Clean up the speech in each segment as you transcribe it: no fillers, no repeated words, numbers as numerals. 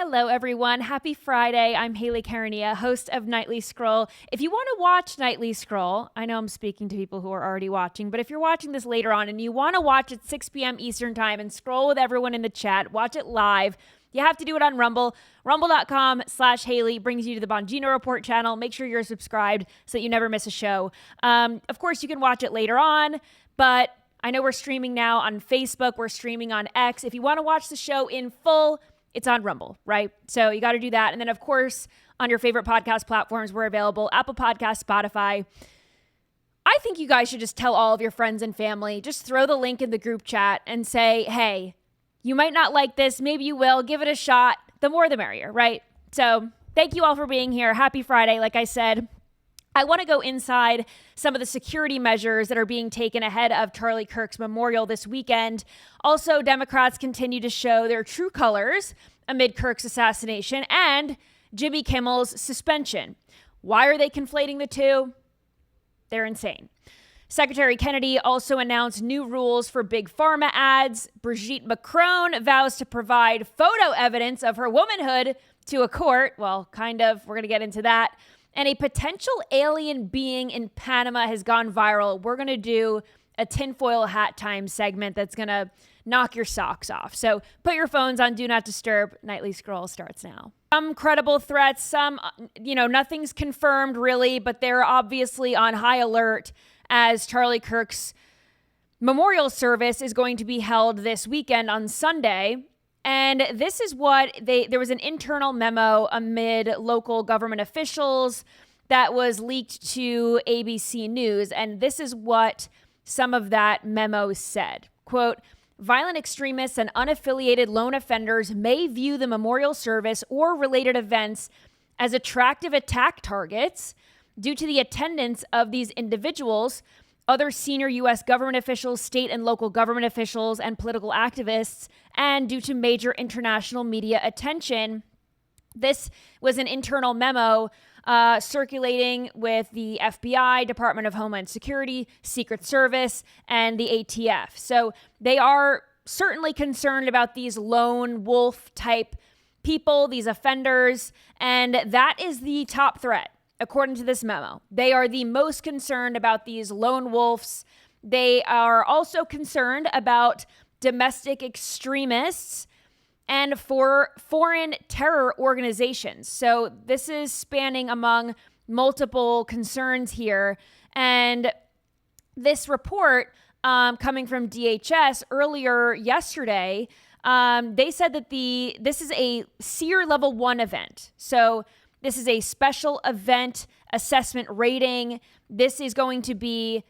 Hello, everyone. Happy Friday. I'm Hayley, Caronia, host of Nightly Scroll. If you want to watch Nightly Scroll, I know I'm speaking to people who are already watching, but if you're watching this later on and you want to watch at 6 p.m. Eastern Time and scroll with everyone in the chat, watch it live, you have to do it on Rumble. Rumble.com/Hayley brings you to the Bongino Report channel. Make sure you're subscribed so that you never miss a show. Of course, you can watch it later on, but I know we're streaming now on Facebook. We're streaming on X. If you want to watch the show in full, it's on Rumble, right? So you got to do that. And then, of course, on your favorite podcast platforms, we're available. Apple Podcasts, Spotify. I think you guys should just tell all of your friends and family. Just throw the link in the group chat and say, hey, you might not like this. Maybe you will. Give it a shot. The more, the merrier, right? So thank you all for being here. Happy Friday. Like I said, I want to go inside some of the security measures that are being taken ahead of Charlie Kirk's memorial this weekend. Also, Democrats continue to show their true colors amid Kirk's assassination and Jimmy Kimmel's suspension. Why are they conflating the two? They're insane. Secretary Kennedy also announced new rules for Big Pharma ads. Brigitte Macron vows to provide photo evidence of her womanhood to a court. Well, kind of. We're going to get into that. And a potential alien being in Panama has gone viral. We're going to do a tinfoil hat time segment that's going to knock your socks off. So put your phones on Do Not Disturb. Nightly Scroll starts now. Some credible threats, some, nothing's confirmed really, but they're obviously on high alert as Charlie Kirk's memorial service is going to be held this weekend on Sunday. And this is what there was an internal memo amid local government officials that was leaked to ABC News. And this is what some of that memo said. Quote, violent extremists and unaffiliated lone offenders may view the memorial service or related events as attractive attack targets due to the attendance of these individuals, other senior U.S. government officials, state and local government officials, and political activists, and due to major international media attention. This was an internal memo circulating with the FBI, Department of Homeland Security, Secret Service, and the ATF. So they are certainly concerned about these lone wolf type people, these offenders, and that is the top threat. According to this memo, they are the most concerned about these lone wolves. They are also concerned about domestic extremists and for foreign terror organizations. So this is spanning among multiple concerns here. And this report coming from DHS earlier yesterday, they said that this is a SEER level 1 event. So this is a special event assessment rating. This is going to be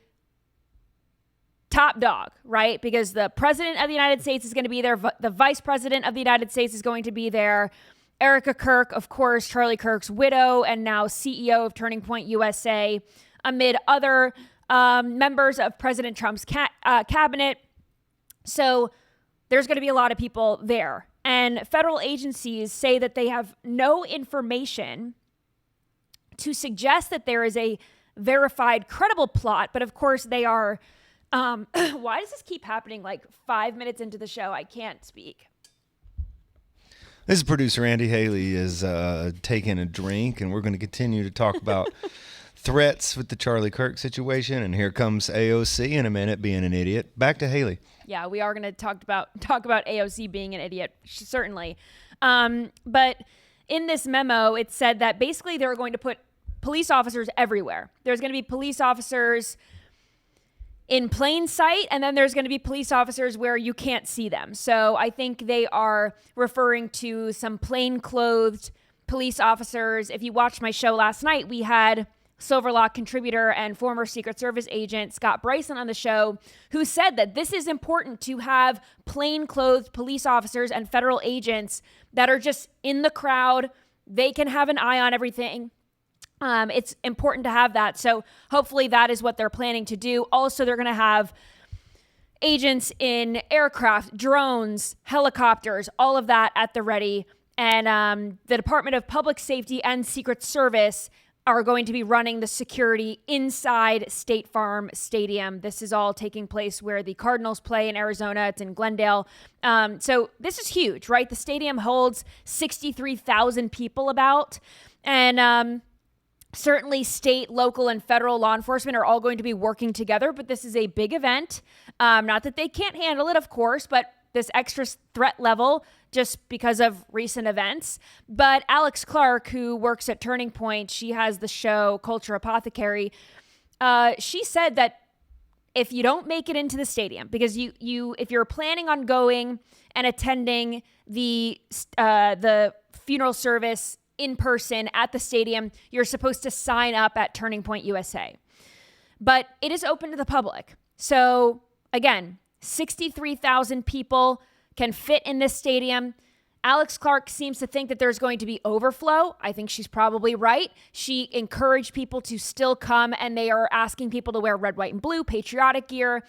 top dog, right? Because the president of the United States is going to be there. The vice president of the United States is going to be there. Erica Kirk, of course, Charlie Kirk's widow and now CEO of Turning Point USA, amid other members of President Trump's cabinet. So there's going to be a lot of people there. And federal agencies say that they have no information to suggest that there is a verified, credible plot. But of course, they are. Why does this keep happening like 5 minutes into the show? I can't speak. This is producer Andy. Hayley is taking a drink, and we're going to continue to talk about threats with the Charlie Kirk situation. And here comes AOC in a minute being an idiot. Back to Hayley. Yeah, we are going to talk about AOC being an idiot, certainly. But in this memo, it said that basically they're going to put police officers everywhere. There's going to be police officers in plain sight, and then there's going to be police officers where you can't see them. So I think they are referring to some plain-clothed police officers. If you watched my show last night, we had Silverlock contributor and former Secret Service agent Scott Bryson on the show, who said that this is important to have plain-clothed police officers and federal agents that are just in the crowd. They can have an eye on everything. It's important to have that. So hopefully that is what they're planning to do. Also, they're going to have agents in aircraft, drones, helicopters, all of that at the ready. And the Department of Public Safety and Secret Service are going to be running the security inside State Farm Stadium. This is all taking place where the Cardinals play in Arizona. It's in Glendale. So this is huge, right? The stadium holds 63,000 people about. And certainly state, local, and federal law enforcement are all going to be working together. But this is a big event. Not that they can't handle it, of course, but this extra threat level just because of recent events. But Alex Clark, who works at Turning Point, she has the show Culture Apothecary. She said that if you don't make it into the stadium, because if you're planning on going and attending the funeral service in person at the stadium, you're supposed to sign up at Turning Point USA. But it is open to the public. So again, 63,000 people can fit in this stadium. Alex Clark seems to think that there's going to be overflow. I think she's probably right. She encouraged people to still come, and they are asking people to wear red, white, and blue, patriotic gear.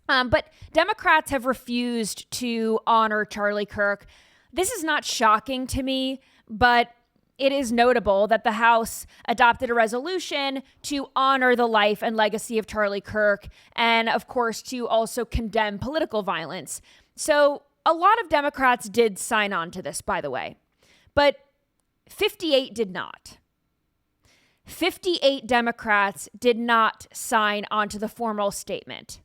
But Democrats have refused to honor Charlie Kirk. This is not shocking to me, but it is notable that the House adopted a resolution to honor the life and legacy of Charlie Kirk, and of course to also condemn political violence. So a lot of Democrats did sign on to this, by the way, but 58 did not. 58 Democrats did not sign onto the formal statement.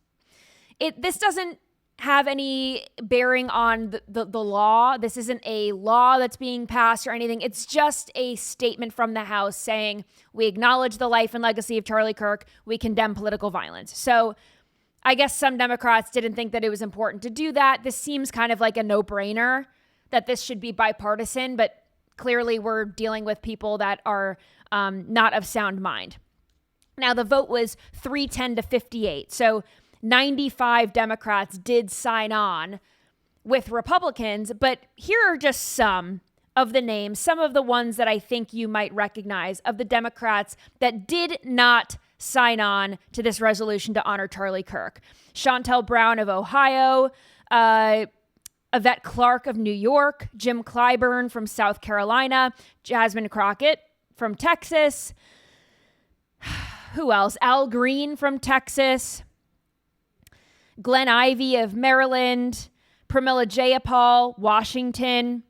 This doesn't have any bearing on the law. This isn't a law that's being passed or anything. It's just a statement from the House saying, we acknowledge the life and legacy of Charlie Kirk. We condemn political violence. So I guess some Democrats didn't think that it was important to do that. This seems kind of like a no-brainer that this should be bipartisan, but clearly we're dealing with people that are not of sound mind. Now, the vote was 310 to 58. So 95 Democrats did sign on with Republicans, but here are just some of the names, some of the ones that I think you might recognize of the Democrats that did not sign on to this resolution to honor Charlie Kirk. Shontel Brown of Ohio, Yvette Clarke of New York, Jim Clyburn from South Carolina, Jasmine Crockett from Texas. Who else? Al Green from Texas. Glenn Ivey of Maryland, Pramila Jayapal, Washington,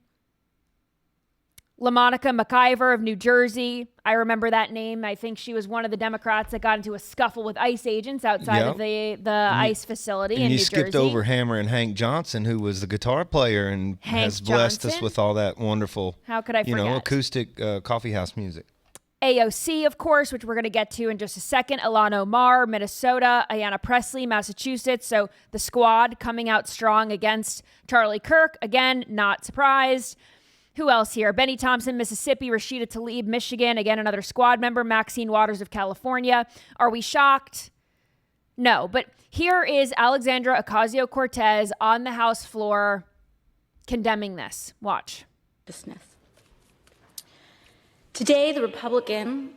LaMonica McIver of New Jersey. I remember that name. I think she was one of the Democrats that got into a scuffle with ICE agents outside of the ICE facility in New Jersey. And you skipped over Hammer and Hank Johnson, who was the guitar player and has blessed us with all that wonderful, how could I forget? Acoustic coffee house music. AOC, of course, which we're going to get to in just a second. Ilhan Omar, Minnesota. Ayanna Pressley, Massachusetts. So the squad coming out strong against Charlie Kirk. Again, not surprised. Who else here? Benny Thompson, Mississippi. Rashida Tlaib, Michigan. Again, another squad member. Maxine Waters of California. Are we shocked? No. But here is Alexandra Ocasio-Cortez on the House floor condemning this. Watch. Today, the Republican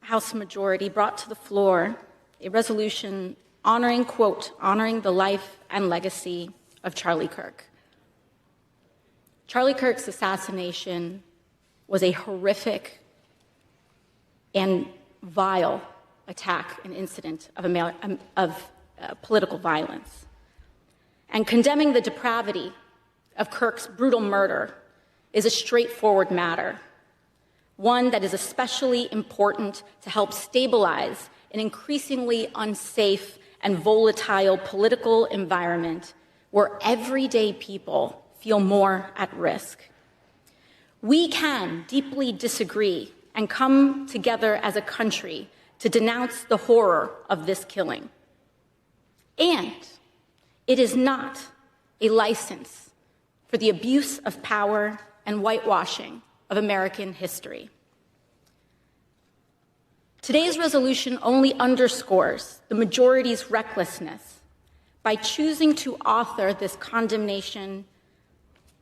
House majority brought to the floor a resolution honoring, quote, honoring the life and legacy of Charlie Kirk. Charlie Kirk's assassination was a horrific and vile attack and incident of political violence. And condemning the depravity of Kirk's brutal murder is a straightforward matter, one that is especially important to help stabilize an increasingly unsafe and volatile political environment where everyday people feel more at risk. We can deeply disagree and come together as a country to denounce the horror of this killing. And it is not a license for the abuse of power and whitewashing of American history. Today's resolution only underscores the majority's recklessness by choosing to author this condemnation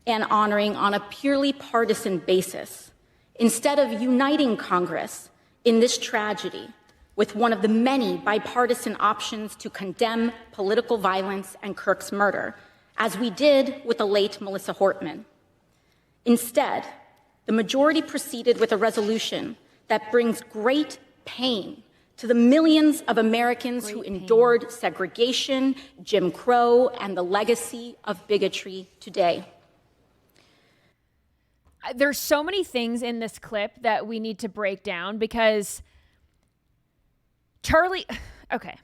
and honoring on a purely partisan basis, instead of uniting Congress in this tragedy with one of the many bipartisan options to condemn political violence and Kirk's murder, as we did with the late Melissa Hortman. Instead, the majority proceeded with a resolution that brings great pain to the millions of Americans who endured segregation, Jim Crow, and the legacy of bigotry today. There's so many things in this clip that we need to break down because Charlie, okay.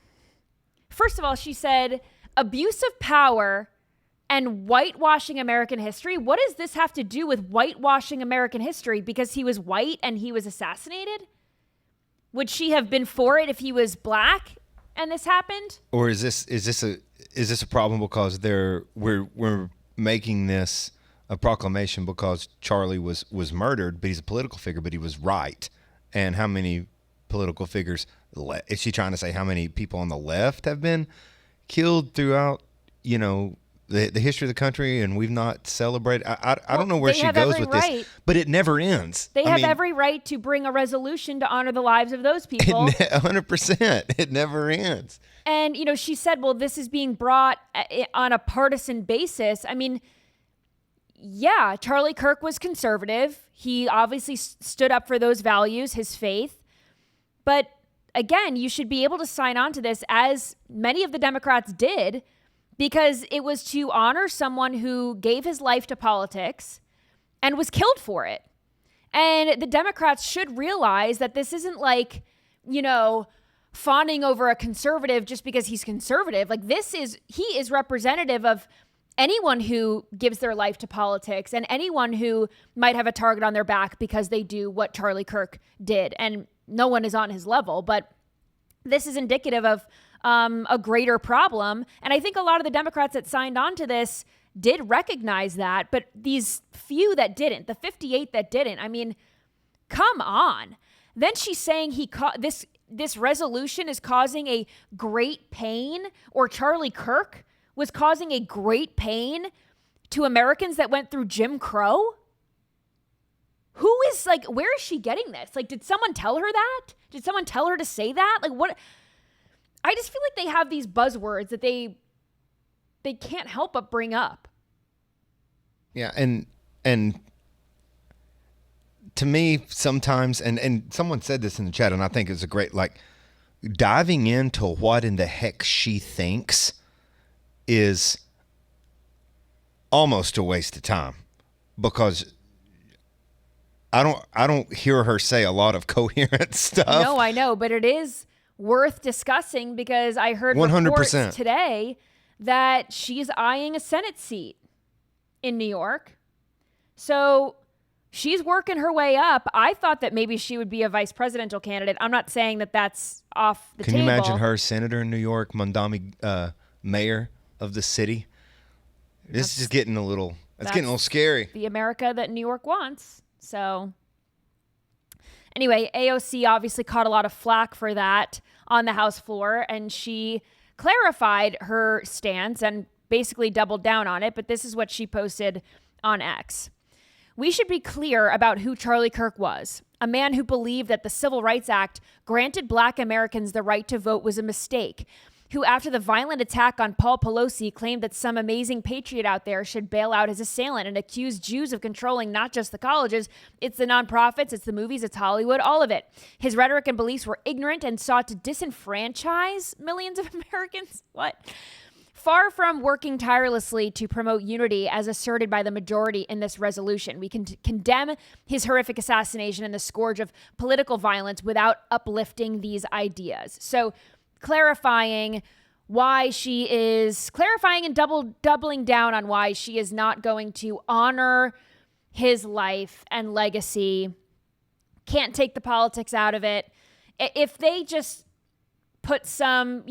First of all, she said abuse of power and whitewashing American history. What does this have to do with whitewashing American history? Because he was white and he was assassinated? Would she have been for it if he was black and this happened? Or is this a problem because we're making this a proclamation because Charlie was murdered, but he's a political figure, but he was right. And how many political figures, is she trying to say how many people on the left have been killed throughout, the history of the country, and we've not celebrated? I don't know where she goes with this, but it never ends. They have every right to bring a resolution to honor the lives of those people. 100%. It never ends. And, she said, well, this is being brought on a partisan basis. I mean, yeah, Charlie Kirk was conservative. He obviously stood up for those values, his faith. But again, you should be able to sign on to this, as many of the Democrats did, because it was to honor someone who gave his life to politics and was killed for it. And the Democrats should realize that this isn't like, fawning over a conservative just because he's conservative. Like he is representative of anyone who gives their life to politics and anyone who might have a target on their back because they do what Charlie Kirk did. And no one is on his level, but this is indicative of a greater problem. And I think a lot of the Democrats that signed on to this did recognize that, but these few that didn't, the 58 that didn't, I mean, come on. Then she's saying this resolution is causing a great pain, or Charlie Kirk was causing a great pain to Americans that went through Jim Crow? Where is she getting this? Did someone tell her that? Did someone tell her to say that? What? I just feel like they have these buzzwords that they can't help but bring up. Yeah, and to me sometimes, and someone said this in the chat, and I think it's a great, diving into what in the heck she thinks is almost a waste of time, because I don't hear her say a lot of coherent stuff. No, I know, but it is worth discussing because I heard 100%. reports today that she's eyeing a Senate seat in New York. So she's working her way up. I thought that maybe she would be a vice presidential candidate. I'm not saying that that's off the table. Can you imagine her senator in New York, Mondami, mayor of the city? This is just getting a little scary. The America that New York wants. So anyway, AOC obviously caught a lot of flack for that on the House floor, and she clarified her stance and basically doubled down on it. But this is what she posted on X. We should be clear about who Charlie Kirk was. A man who believed that the Civil Rights Act granted Black Americans the right to vote was a mistake. Who, after the violent attack on Paul Pelosi, claimed that some amazing patriot out there should bail out his assailant and accused Jews of controlling not just the colleges, it's the nonprofits, it's the movies, it's Hollywood, all of it. His rhetoric and beliefs were ignorant and sought to disenfranchise millions of Americans. What? Far from working tirelessly to promote unity as asserted by the majority in this resolution, we can condemn his horrific assassination and the scourge of political violence without uplifting these ideas. So, clarifying and doubling down on why she is not going to honor his life and legacy. Can't take the politics out of it. If they just put some,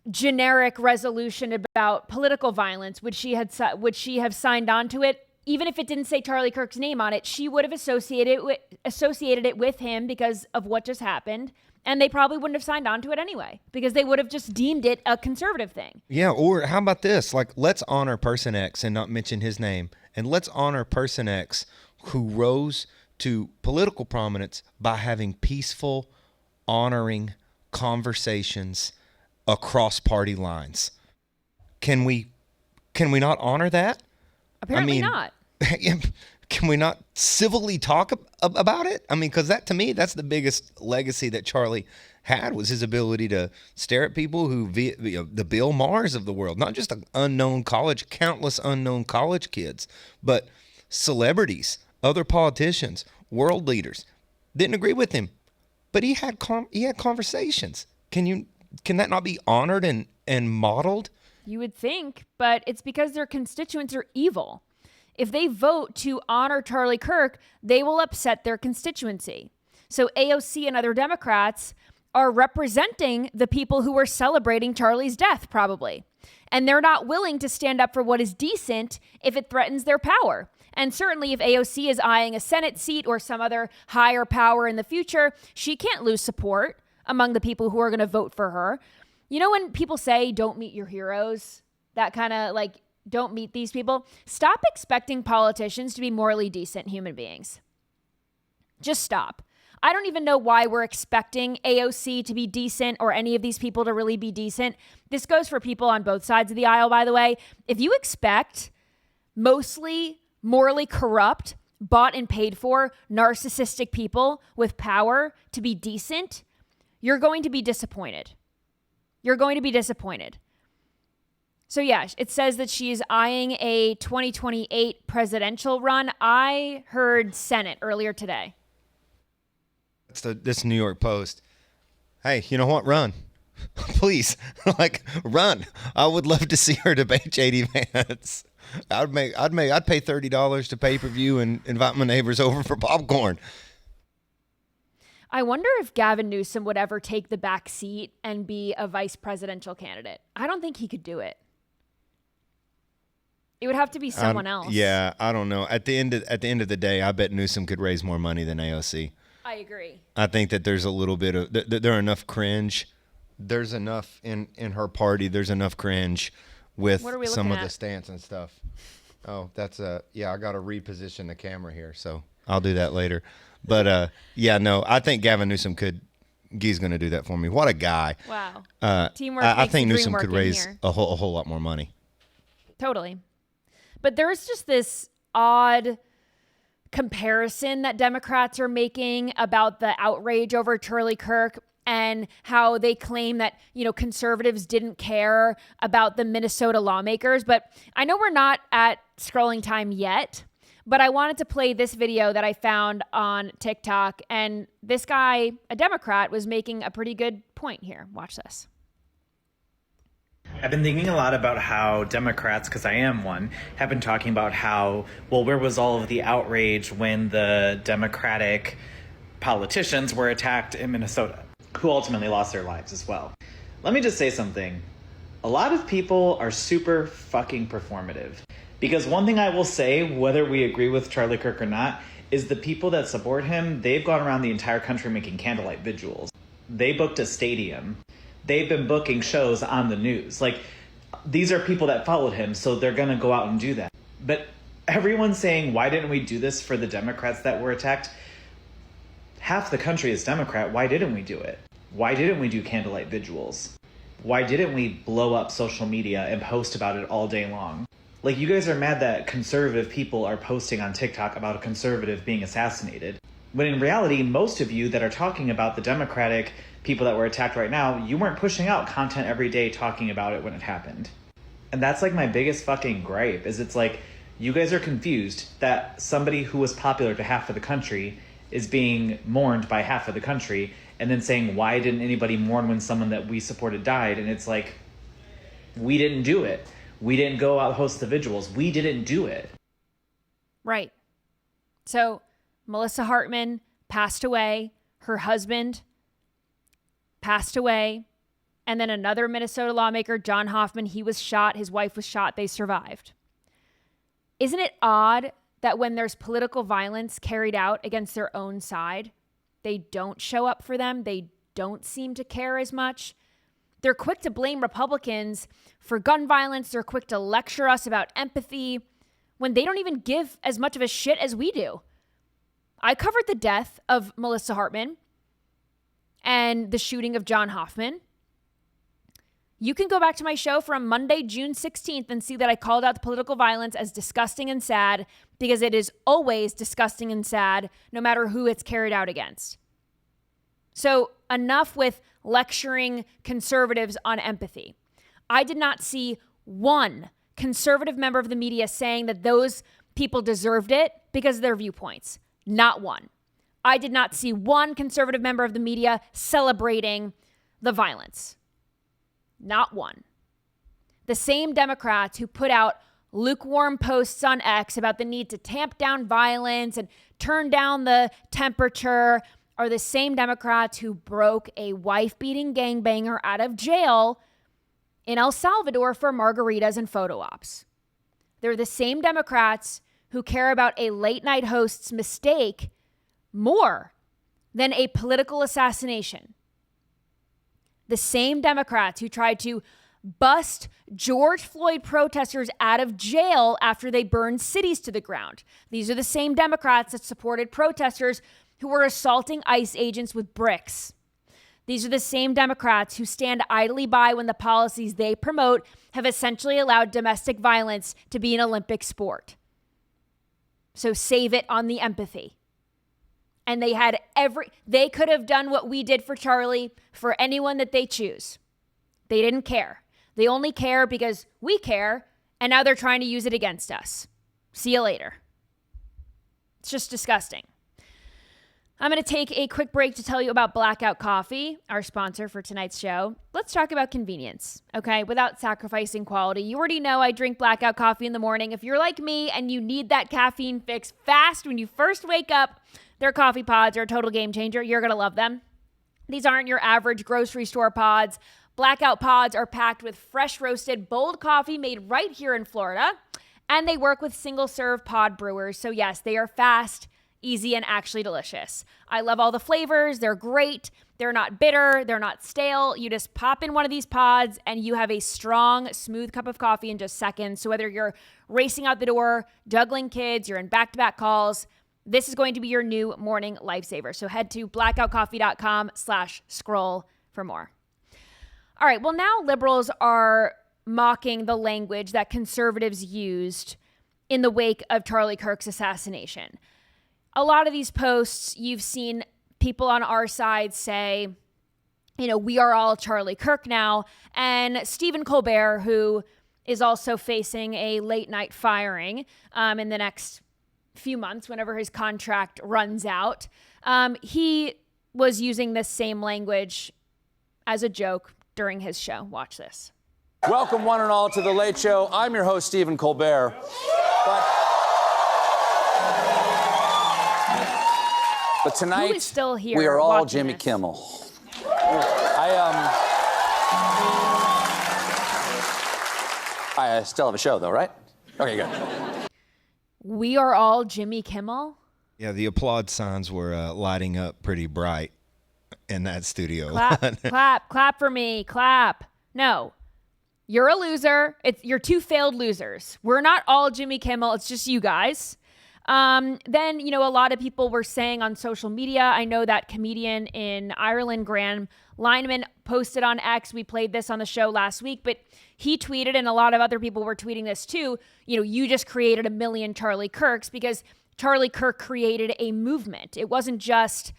generic resolution about political violence, would she have signed on to it? Even if it didn't say Charlie Kirk's name on it, she would have associated it with him because of what just happened. And they probably wouldn't have signed on to it anyway because they would have just deemed it a conservative thing. Yeah, or how about this? Let's honor person X and not mention his name. And let's honor person X who rose to political prominence by having peaceful, honoring conversations across party lines. Can we not honor that? Apparently not. can we not civilly talk about it? I mean, because that, to me, that's the biggest legacy that Charlie had, was his ability to stare at people who, the Bill Maher's of the world, not just countless unknown college kids, but celebrities, other politicians, world leaders, didn't agree with him, but he had conversations. Can that not be honored and modeled? You would think, but it's because their constituents are evil. If they vote to honor Charlie Kirk, they will upset their constituency. So AOC and other Democrats are representing the people who are celebrating Charlie's death, probably. And they're not willing to stand up for what is decent if it threatens their power. And certainly if AOC is eyeing a Senate seat or some other higher power in the future, she can't lose support among the people who are going to vote for her. You know, when people say, don't meet your heroes, that kind of like, don't meet these people. Stop expecting politicians to be morally decent human beings. Just stop. I don't even know why we're expecting AOC to be decent or any of these people to really be decent. This goes for people on both sides of the aisle, by the way. If you expect mostly morally corrupt, bought and paid for, narcissistic people with power to be decent, you're going to be disappointed. You're going to be disappointed. So yeah, it says that she's eyeing a 2028 presidential run. I heard Senate earlier today. This New York Post. Hey, you know what? Run. Please. Run. I would love to see her debate J.D. Vance. I'd pay $30 to pay-per-view and invite my neighbors over for popcorn. I wonder if Gavin Newsom would ever take the back seat and be a vice presidential candidate. I don't think he could do it. It would have to be someone else. Yeah, I don't know. At the end of the day, I bet Newsom could raise more money than AOC. I agree. I think that there's a little bit of there are enough cringe. There's enough in her party. There's enough cringe with some of the stance and stuff. Oh, that's I got to reposition the camera here, so I'll do that later. But I think Gavin Newsom he's going to do that for me. What a guy! Wow. Teamwork. I think Newsom could raise a whole lot more money. Totally. But there's just this odd comparison that Democrats are making about the outrage over Charlie Kirk and how they claim that, conservatives didn't care about the Minnesota lawmakers. But I know we're not at scrolling time yet, but I wanted to play this video that I found on TikTok. And this guy, a Democrat, was making a pretty good point here. Watch this. I've been thinking a lot about how Democrats, because I am one, have been talking about how, where was all of the outrage when the Democratic politicians were attacked in Minnesota, who ultimately lost their lives as well. Let me just say something. A lot of people are super fucking performative. Because one thing I will say, whether we agree with Charlie Kirk or not, is the people that support him, they've gone around the entire country making candlelight vigils. They booked a stadium. They've been booking shows on the news. These are people that followed him, so they're going to go out and do that. But everyone's saying, why didn't we do this for the Democrats that were attacked? Half the country is Democrat. Why didn't we do it? Why didn't we do candlelight vigils? Why didn't we blow up social media and post about it all day long? You guys are mad that conservative people are posting on TikTok about a conservative being assassinated. When in reality, most of you that are talking about the Democratic people that were attacked right now, you weren't pushing out content every day talking about it when it happened. And that's my biggest fucking gripe, is it's you guys are confused that somebody who was popular to half of the country is being mourned by half of the country, and then saying, why didn't anybody mourn when someone that we supported died? And it's we didn't do it. We didn't go out and host the vigils. We didn't do it. Right. So Melissa Hartman passed away. Her husband passed away. And then another Minnesota lawmaker, John Hoffman, he was shot. His wife was shot. They survived. Isn't it odd that when there's political violence carried out against their own side, they don't show up for them? They don't seem to care as much. They're quick to blame Republicans for gun violence. They're quick to lecture us about empathy when they don't even give as much of a shit as we do. I covered the death of Melissa Hartman and the shooting of John Hoffman. You can go back to my show from Monday, June 16th and see that I called out the political violence as disgusting and sad, because it is always disgusting and sad no matter who it's carried out against. So enough with lecturing conservatives on empathy. I did not see one conservative member of the media saying that those people deserved it because of their viewpoints. Not one. I did not see one conservative member of the media celebrating the violence. Not one. The same Democrats who put out lukewarm posts on X about the need to tamp down violence and turn down the temperature are the same Democrats who broke a wife-beating gangbanger out of jail in El Salvador for margaritas and photo ops. They're the same Democrats who care about a late-night host's mistake more than a political assassination. The same Democrats who tried to bust George Floyd protesters out of jail after they burned cities to the ground. These are the same Democrats that supported protesters who were assaulting ICE agents with bricks. These are the same Democrats who stand idly by when the policies they promote have essentially allowed domestic violence to be an Olympic sport. So save it on the empathy. And they could have done what we did for Charlie for anyone that they choose. They didn't care. They only care because we care, and now they're trying to use it against us. See you later. It's just disgusting. I'm going to take a quick break to tell you about Blackout Coffee, our sponsor for tonight's show. Let's talk about convenience, okay? Without sacrificing quality. You already know I drink Blackout Coffee in the morning. If you're like me and you need that caffeine fix fast when you first wake up, their coffee pods are a total game changer. You're going to love them. These aren't your average grocery store pods. Blackout pods are packed with fresh roasted, bold coffee made right here in Florida. And they work with single-serve pod brewers. So yes, they are fast, easy, and actually delicious. I love all the flavors. They're great. They're not bitter. They're not stale. You just pop in one of these pods and you have a strong, smooth cup of coffee in just seconds. So whether you're racing out the door, juggling kids, you're in back-to-back calls, this is going to be your new morning lifesaver. So head to blackoutcoffee.com/scroll for more. All right. Well, now liberals are mocking the language that conservatives used in the wake of Charlie Kirk's assassination. A lot of these posts, you've seen people on our side say, we are all Charlie Kirk now. And Stephen Colbert, who is also facing a late night firing in the next few months, whenever his contract runs out, he was using this same language as a joke during his show. Watch this. Welcome, one and all, to The Late Show. I'm your host, Stephen Colbert. But tonight, who is still here we are all watching Jimmy this? Kimmel. I still have a show, though, right? Okay, good. We are all Jimmy Kimmel? Yeah, the applaud signs were lighting up pretty bright in that studio. Clap for me, clap. No, you're a loser. You're two failed losers. We're not all Jimmy Kimmel. It's just you guys. Then, a lot of people were saying on social media, I know that comedian in Ireland, Graham Lineman, posted on X. We played this on the show last week, but he tweeted, and a lot of other people were tweeting this too, you just created a million Charlie Kirks, because Charlie Kirk created a movement. It wasn't just,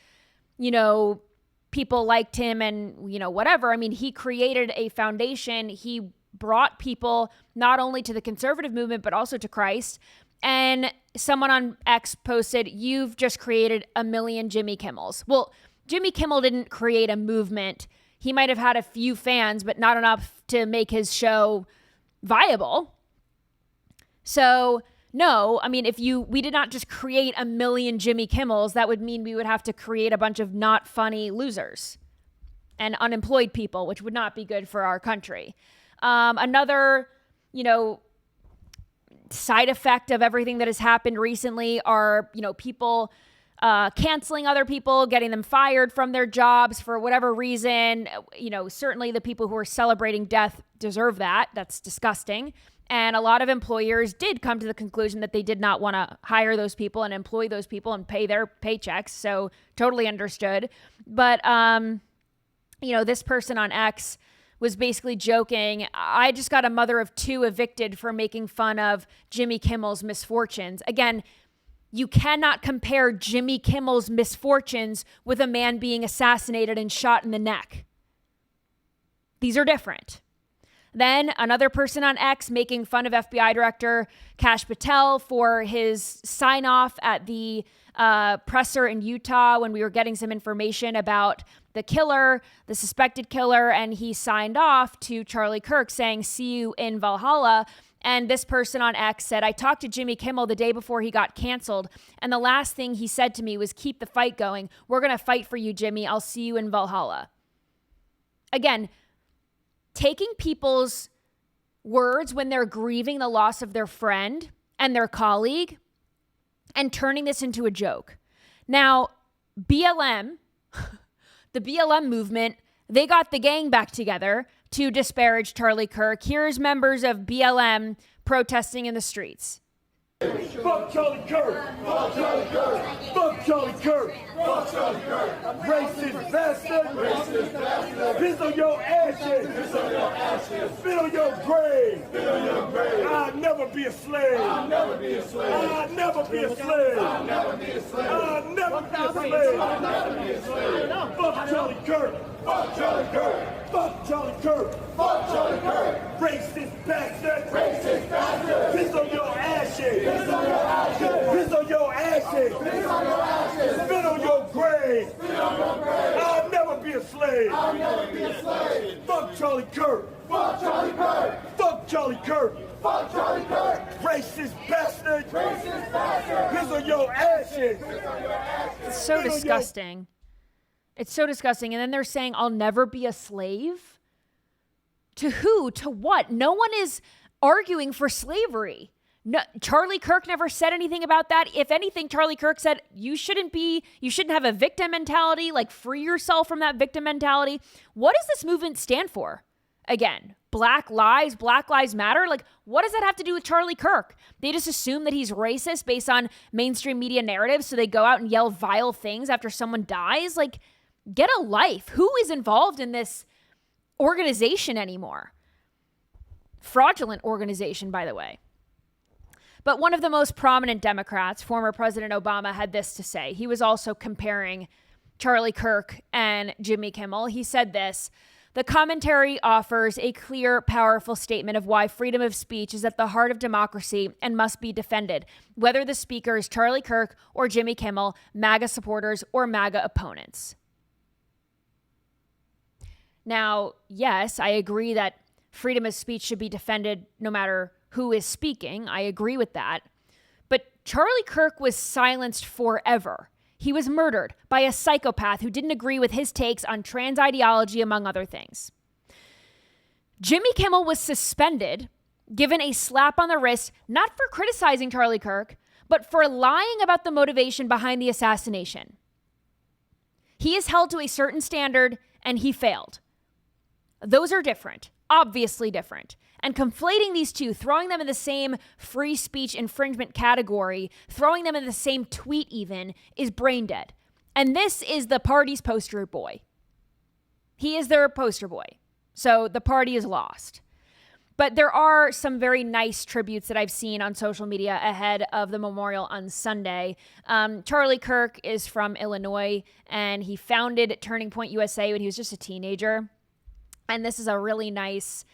people liked him and, whatever. I mean, he created a foundation. He brought people not only to the conservative movement, but also to Christ. And someone on X posted, you've just created a million Jimmy Kimmels. Well, Jimmy Kimmel didn't create a movement. He might have had a few fans, but not enough to make his show viable. So, no, I mean, we did not just create a million Jimmy Kimmels, that would mean we would have to create a bunch of not funny losers and unemployed people, which would not be good for our country. Another, side effect of everything that has happened recently are, people canceling other people, getting them fired from their jobs for whatever reason. Certainly the people who are celebrating death deserve that. That's disgusting. And a lot of employers did come to the conclusion that they did not want to hire those people and employ those people and pay their paychecks. So totally understood. But, this person on X was basically joking, I just got a mother of 2 evicted for making fun of Jimmy Kimmel's misfortunes. Again, you cannot compare Jimmy Kimmel's misfortunes with a man being assassinated and shot in the neck. These are different. Then another person on X making fun of FBI Director Kash Patel for his sign-off at the presser in Utah when we were getting some information about the killer, the suspected killer, and he signed off to Charlie Kirk saying, "See you in Valhalla." And this person on X said, "I talked to Jimmy Kimmel the day before he got canceled, and the last thing he said to me was, 'Keep the fight going. We're going to fight for you, Jimmy. I'll see you in Valhalla.'" Again, taking people's words when they're grieving the loss of their friend and their colleague and turning this into a joke. Now, BLM, the BLM movement, they got the gang back together to disparage Charlie Kirk. Here's members of BLM protesting in the streets. Fuck Charlie Kirk! Fuck Charlie Kirk! Fuck Charlie Kirk! Fuck Charlie Kirk! Racist bastard! Racist bastard! Piss on your ashes! Piss on your ashes! Spit on your grave! Spit on your grave! I'll never be a slave! I'll never be a slave! I'll never be a slave! I'll never be a slave! I'll never be a slave! I'll never be a slave! Fuck Charlie Kirk! Fuck Charlie Kirk! Fuck Charlie Kirk! Fuck Charlie Kirk! Racist bastard! Racist bastard! Piss on your ashes! Piss on your ashes! Piss on your ashes! Piss on your ashes! Spit on your grave! Spit on your grave! I'll never be a slave! I'll never be a slave! Fuck Charlie Kirk! Fuck Charlie Kirk! Fuck Charlie Kirk! Fuck Charlie Kirk! Racist bastard! Racist bastard! Piss on your ashes! Piss on your ashes! It's so disgusting. It's so disgusting. And then they're saying, "I'll never be a slave." To who? To what? No one is arguing for slavery. No, Charlie Kirk never said anything about that. If anything, Charlie Kirk said you shouldn't have a victim mentality, like free yourself from that victim mentality. What does this movement stand for? Again, Black Lives Matter. Like, what does that have to do with Charlie Kirk? They just assume that he's racist based on mainstream media narratives, so they go out and yell vile things after someone dies. Like, get a life. Who is involved in this organization anymore? Fraudulent organization, by the way. But one of the most prominent Democrats, former President Obama, had this to say. He was also comparing Charlie Kirk and Jimmy Kimmel. He said this: "The commentary offers a clear, powerful statement of why freedom of speech is at the heart of democracy and must be defended, whether the speaker is Charlie Kirk or Jimmy Kimmel, MAGA supporters or MAGA opponents." Now, yes, I agree that freedom of speech should be defended no matter who is speaking. I agree with that. But Charlie Kirk was silenced forever. He was murdered by a psychopath who didn't agree with his takes on trans ideology, among other things. Jimmy Kimmel was suspended, given a slap on the wrist, not for criticizing Charlie Kirk, but for lying about the motivation behind the assassination. He is held to a certain standard, and he failed. Those are different, obviously different. And conflating these two, throwing them in the same free speech infringement category, throwing them in the same tweet even, is brain dead. And this is the party's poster boy. He is their poster boy. So the party is lost. But there are some very nice tributes that I've seen on social media ahead of the memorial on Sunday. Charlie Kirk is from Illinois, and he founded Turning Point USA when he was just a teenager. And this is a really nice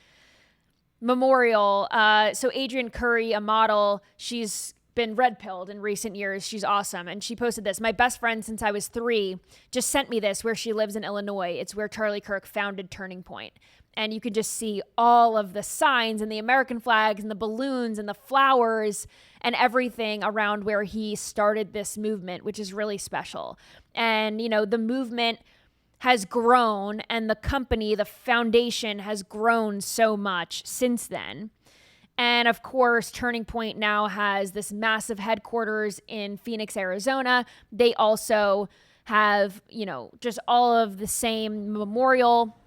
memorial. So Adrienne Curry, a model, she's been red-pilled in recent years. She's awesome. And she posted this: "My best friend since I was 3 just sent me this where she lives in Illinois. It's where Charlie Kirk founded Turning Point." And you can just see all of the signs and the American flags and the balloons and the flowers and everything around where he started this movement, which is really special. And, you know, the movement has grown, and the company, the foundation, has grown so much since then. And of course, Turning Point now has this massive headquarters in Phoenix, Arizona. They also have, you know, just all of the same memorial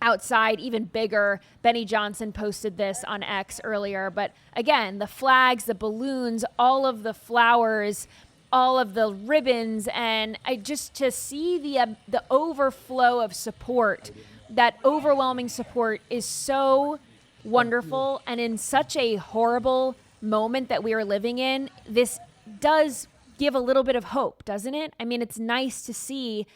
outside, even bigger. Benny Johnson posted this on X earlier. But again, the flags, the balloons, all of the flowers, all of the ribbons, and I just to see the overflow of support that overwhelming support is so wonderful, and in such a horrible moment that we are living in, this does give a little bit of hope, doesn't it? I mean, it's nice to see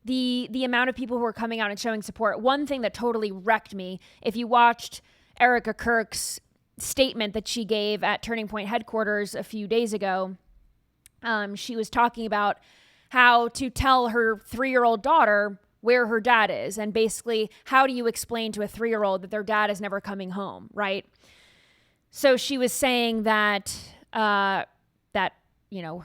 the amount of people who are coming out and showing support. One thing that totally wrecked me, if you watched Erica Kirk's statement that she gave at Turning Point headquarters a few days ago, she was talking about how to tell her 3-year-old daughter where her dad is. And basically, how do you explain to a 3-year-old that their dad is never coming home, right? So she was saying that,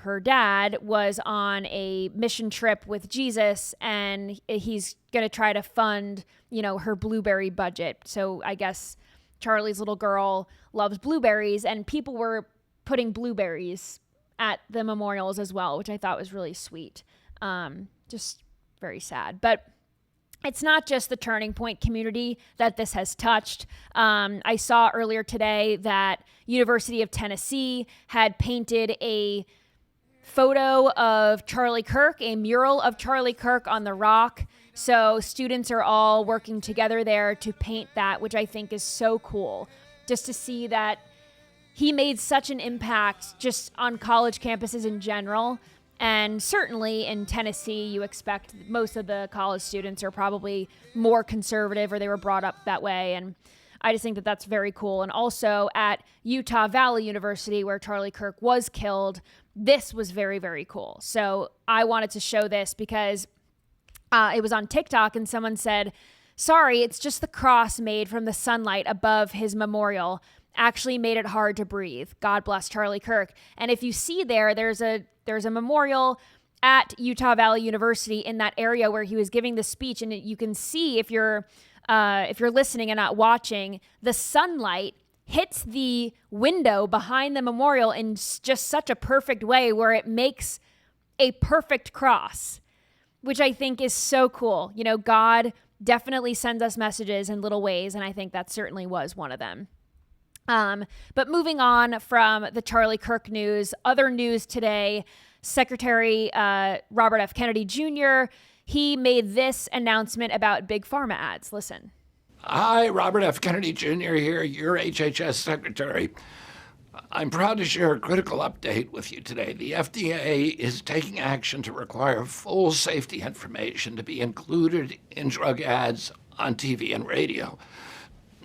her dad was on a mission trip with Jesus, and he's going to try to fund, her blueberry budget. So I guess Charlie's little girl loves blueberries, and people were putting blueberries at the memorials as well, which I thought was really sweet. Just very sad. But it's not just the Turning Point community that this has touched. I saw earlier today that University of Tennessee had painted a photo of Charlie Kirk, a mural of Charlie Kirk on the rock. So students are all working together there to paint that, which I think is so cool. Just to see that he made such an impact just on college campuses in general. And certainly in Tennessee, you expect most of the college students are probably more conservative, or they were brought up that way. And I just think that that's very cool. And also at Utah Valley University, where Charlie Kirk was killed, this was very, very cool. So I wanted to show this because it was on TikTok, and someone said, sorry, it's just the cross made from the sunlight above his memorial actually made it hard to breathe. God bless Charlie Kirk. And if you see there's a memorial at Utah Valley University in that area where he was giving the speech. And you can see, if you're listening and not watching, the sunlight hits the window behind the memorial in just such a perfect way where it makes a perfect cross, which I think is so cool. God definitely sends us messages in little ways, and I think that certainly was one of them. But moving on from the Charlie Kirk news, other news today, Secretary Robert F. Kennedy Jr., he made this announcement about Big Pharma ads. Listen. Hi, Robert F. Kennedy Jr. here, your HHS Secretary. I'm proud to share a critical update with you today. The FDA is taking action to require full safety information to be included in drug ads on TV and radio.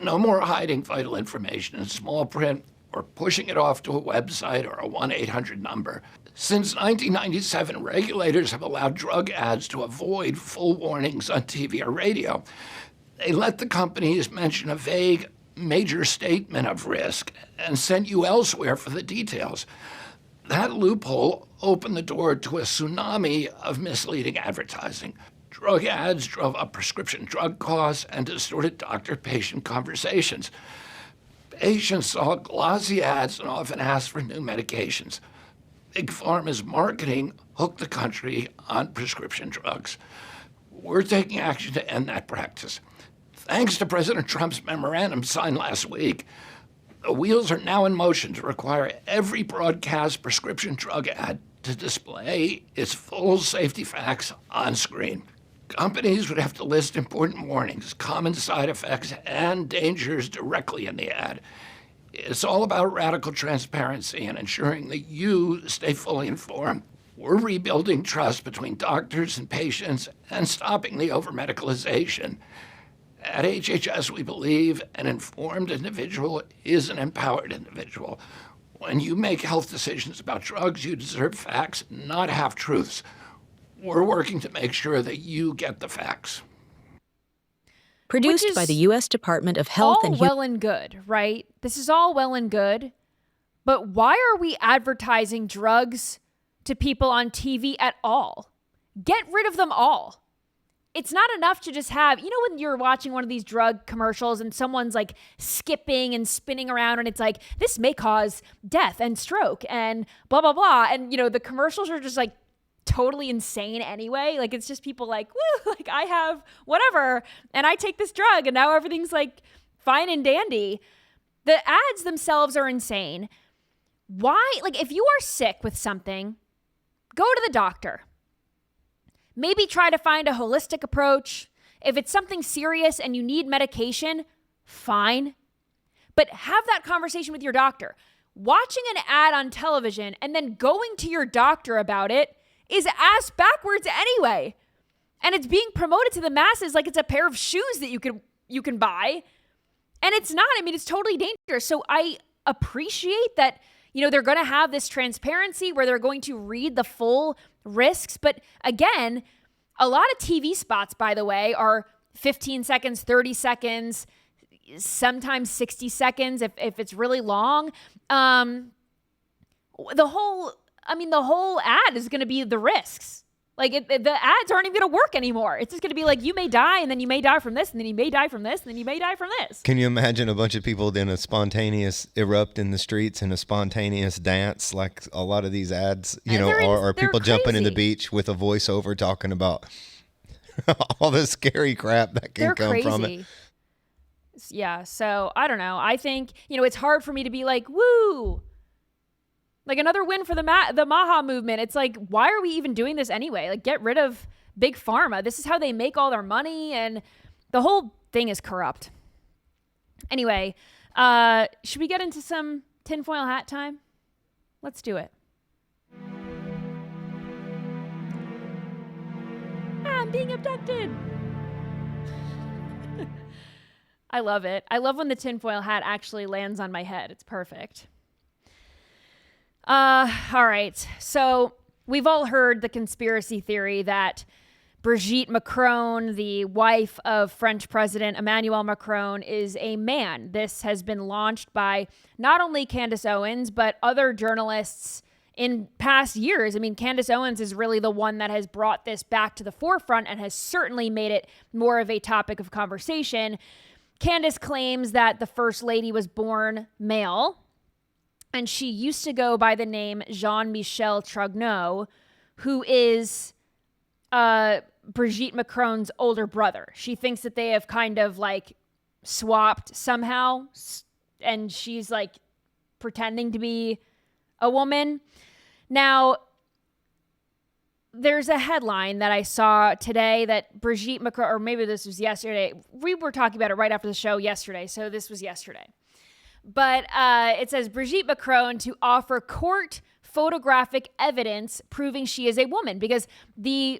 No more hiding vital information in small print or pushing it off to a website or a 1-800 number. Since 1997, regulators have allowed drug ads to avoid full warnings on TV or radio. They let the companies mention a vague major statement of risk and sent you elsewhere for the details. That loophole opened the door to a tsunami of misleading advertising. Drug ads drove up prescription drug costs and distorted doctor-patient conversations. Patients saw glossy ads and often asked for new medications. Big Pharma's marketing hooked the country on prescription drugs. We're taking action to end that practice. Thanks to President Trump's memorandum signed last week, the wheels are now in motion to require every broadcast prescription drug ad to display its full safety facts on screen. Companies would have to list important warnings, common side effects, and dangers directly in the ad. It's all about radical transparency and ensuring that you stay fully informed. We're rebuilding trust between doctors and patients and stopping the over-medicalization. At HHS, we believe an informed individual is an empowered individual. When you make health decisions about drugs, you deserve facts, not half-truths. We're working to make sure that you get the facts. Produced by the U.S. Department of Health and Human... All well and good, right? This is all well and good. But why are we advertising drugs to people on TV at all? Get rid of them all. It's not enough to just have, when you're watching one of these drug commercials and someone's like skipping and spinning around and it's like, this may cause death and stroke and blah, blah, blah. And, the commercials are just like totally insane anyway. Like, it's just people like, woo, like I have whatever and I take this drug and now everything's like fine and dandy. The ads themselves are insane. Why? Like, if you are sick with something, go to the doctor. Maybe try to find a holistic approach. If it's something serious and you need medication, fine. But have that conversation with your doctor. Watching an ad on television and then going to your doctor about it is ass backwards anyway. And it's being promoted to the masses like it's a pair of shoes that you can buy. And it's not. I mean, it's totally dangerous. So I appreciate that, they're going to have this transparency where they're going to read the full risks. But again, a lot of TV spots, by the way, are 15 seconds, 30 seconds, sometimes 60 seconds if it's really long. The whole ad is going to be the risks. Like the ads aren't even going to work anymore. It's just going to be like, you may die, and then you may die from this, and then you may die from this, and then you may die from this. Can you imagine a bunch of people in a spontaneous erupt in the streets in a spontaneous dance like a lot of these ads, or people jumping in the beach with a voiceover talking about all the scary crap that can come from it. Yeah, so I don't know. I think, it's hard for me to be like, woo, like another win for the Maha movement. It's like, why are we even doing this anyway? Like, get rid of Big Pharma. This is how they make all their money, and the whole thing is corrupt. Anyway, should we get into some tinfoil hat time? Let's do it. I'm being abducted. I love it. I love when the tinfoil hat actually lands on my head. It's perfect. All right. So we've all heard the conspiracy theory that Brigitte Macron, the wife of French President Emmanuel Macron, is a man. This has been launched by not only Candace Owens, but other journalists in past years. I mean, Candace Owens is really the one that has brought this back to the forefront and has certainly made it more of a topic of conversation. Candace claims that the First Lady was born male, and she used to go by the name Jean-Michel Trogneux, who is Brigitte Macron's older brother. She thinks that they have kind of like swapped somehow, and she's like pretending to be a woman. Now, there's a headline that I saw today that Brigitte Macron, or maybe this was yesterday. We were talking about it right after the show yesterday, so this was yesterday. But it says Brigitte Macron to offer court photographic evidence proving she is a woman, because the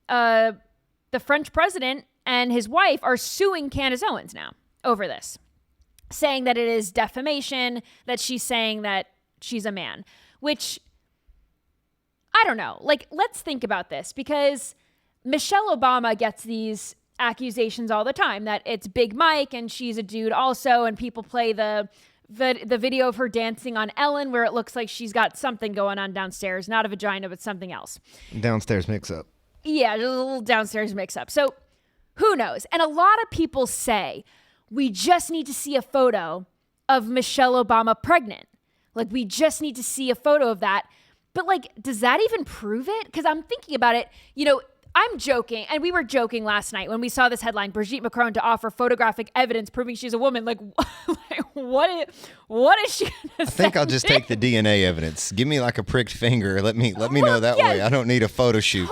French president and his wife are suing Candace Owens now over this, saying that it is defamation, that she's saying that she's a man, which I don't know. Like, let's think about this, because Michelle Obama gets these accusations all the time that it's Big Mike and she's a dude also, and people play the video of her dancing on Ellen where it looks like she's got something going on downstairs, not a vagina, but something else. Downstairs mix-up. Yeah, there's a little downstairs mix-up. So who knows? And a lot of people say, we just need to see a photo of Michelle Obama pregnant. Like, we just need to see a photo of that. But, like, does that even prove it? Because I'm thinking about it, I'm joking, and we were joking last night when we saw this headline, Brigitte Macron to offer photographic evidence proving she's a woman. Like what is she gonna say? I think I'll just take the DNA evidence. Give me like a pricked finger. Let me know that way. I don't need a photo shoot.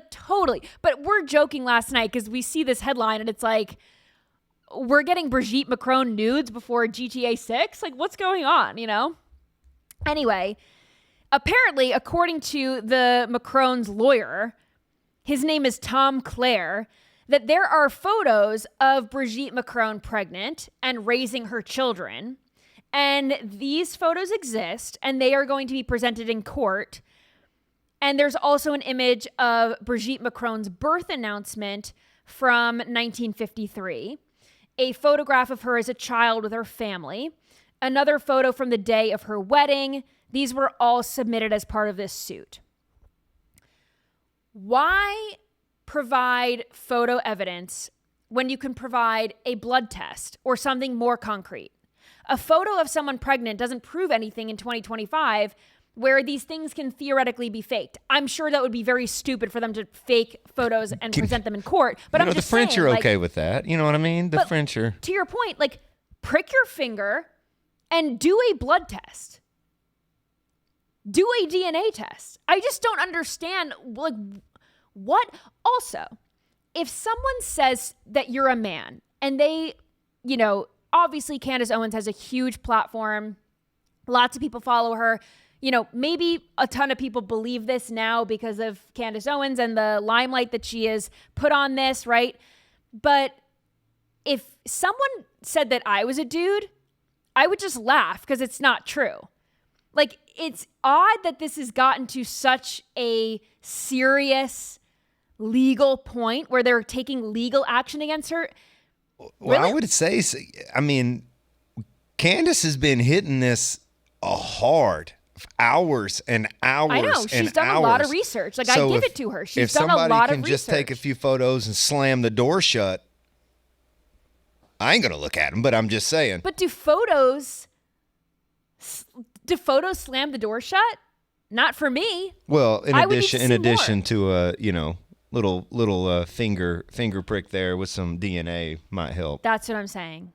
Totally. But we're joking last night because we see this headline and it's like, we're getting Brigitte Macron nudes before GTA 6? Like, what's going on, Anyway, apparently, according to the Macron's lawyer, his name is Tom Clare, that there are photos of Brigitte Macron pregnant and raising her children. And these photos exist, and they are going to be presented in court. And there's also an image of Brigitte Macron's birth announcement from 1953, a photograph of her as a child with her family, another photo from the day of her wedding. These were all submitted as part of this suit. Why provide photo evidence when you can provide a blood test or something more concrete? A photo of someone pregnant doesn't prove anything in 2025, where these things can theoretically be faked. I'm sure that would be very stupid for them to fake photos and present them in court. But I'm just saying, the French are okay with that. You know what I mean? The French are. To your point, like, prick your finger and do a blood test. Do a DNA test. I just don't understand, like, what? Also, if someone says that you're a man and they, obviously Candace Owens has a huge platform. Lots of people follow her. Maybe a ton of people believe this now because of Candace Owens and the limelight that she has put on this, right? But if someone said that I was a dude, I would just laugh because it's not true. Like, it's odd that this has gotten to such a serious legal point where they're taking legal action against her. Well, Really? I would say, Candace has been hitting this hard, hours and hours. I know. She's done a lot of research. Like, I give it to her. She's done a lot of research. If somebody can just take a few photos and slam the door shut, I ain't going to look at them, but I'm just saying. But do photos slam the door shut? Not for me. Well, in addition more. to a, little finger prick there with some DNA might help. That's what I'm saying.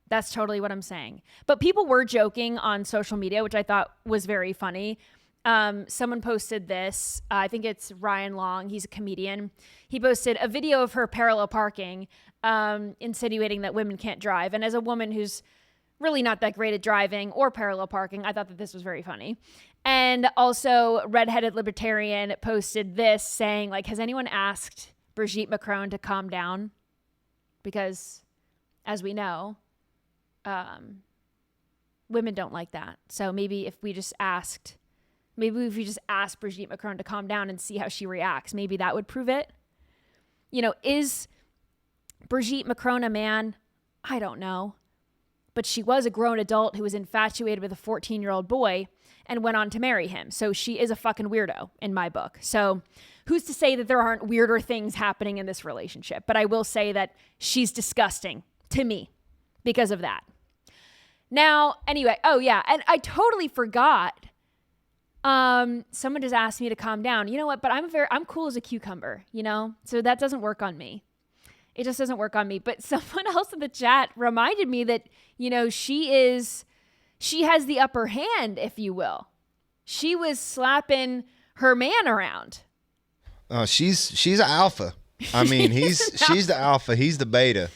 That's totally what I'm saying. But people were joking on social media, which I thought was very funny. Someone posted this. I think it's Ryan Long. He's a comedian. He posted a video of her parallel parking, insinuating that women can't drive. And as a woman who's really not that great at driving or parallel parking, I thought that this was very funny. And also, Redheaded Libertarian posted this saying, like, has anyone asked Brigitte Macron to calm down? Because, as we know, women don't like that. So maybe if we just asked Brigitte Macron to calm down and see how she reacts, maybe that would prove it. Is Brigitte Macron a man? I don't know. But she was a grown adult who was infatuated with a 14-year-old boy and went on to marry him. So she is a fucking weirdo in my book. So who's to say that there aren't weirder things happening in this relationship? But I will say that she's disgusting to me because of that. Now, anyway, oh yeah, and I totally forgot. Someone just asked me to calm down. You know what? But I'm cool as a cucumber, So that doesn't work on me. It just doesn't work on me. But someone else in the chat reminded me that, she has the upper hand, if you will. She was slapping her man around. She's an alpha. I mean, she's the alpha. He's the beta.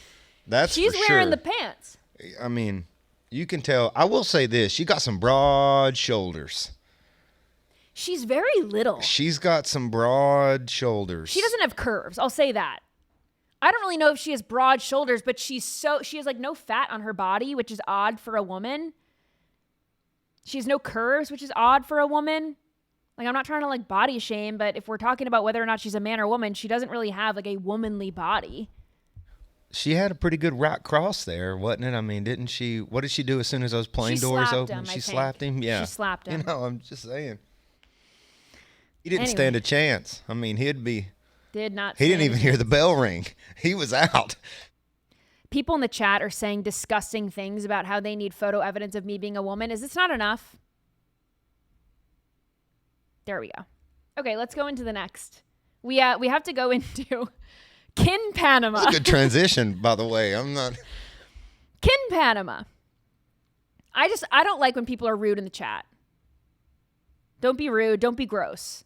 That's she's for sure. wearing the pants. I mean, you can tell. I will say this: she got some broad shoulders. She's very little. She's got some broad shoulders. She doesn't have curves. I'll say that. I don't really know if she has broad shoulders, but she has like no fat on her body, which is odd for a woman. She has no curves, which is odd for a woman. Like, I'm not trying to like body shame, but if we're talking about whether or not she's a man or woman, she doesn't really have like a womanly body. She had a pretty good right cross there, wasn't it? I mean, didn't she? What did she do as soon as those plane doors opened? She slapped him. Yeah, she slapped him. I'm just saying. He didn't stand a chance. I mean, he didn't even hear the bell ring. He was out. People in the chat are saying disgusting things about how they need photo evidence of me being a woman. Is this not enough? There we go. Okay, let's go into the next. We have to go into Kin Panama. That's a good transition, by the way. Kin Panama. I don't like when people are rude in the chat. Don't be rude. Don't be gross.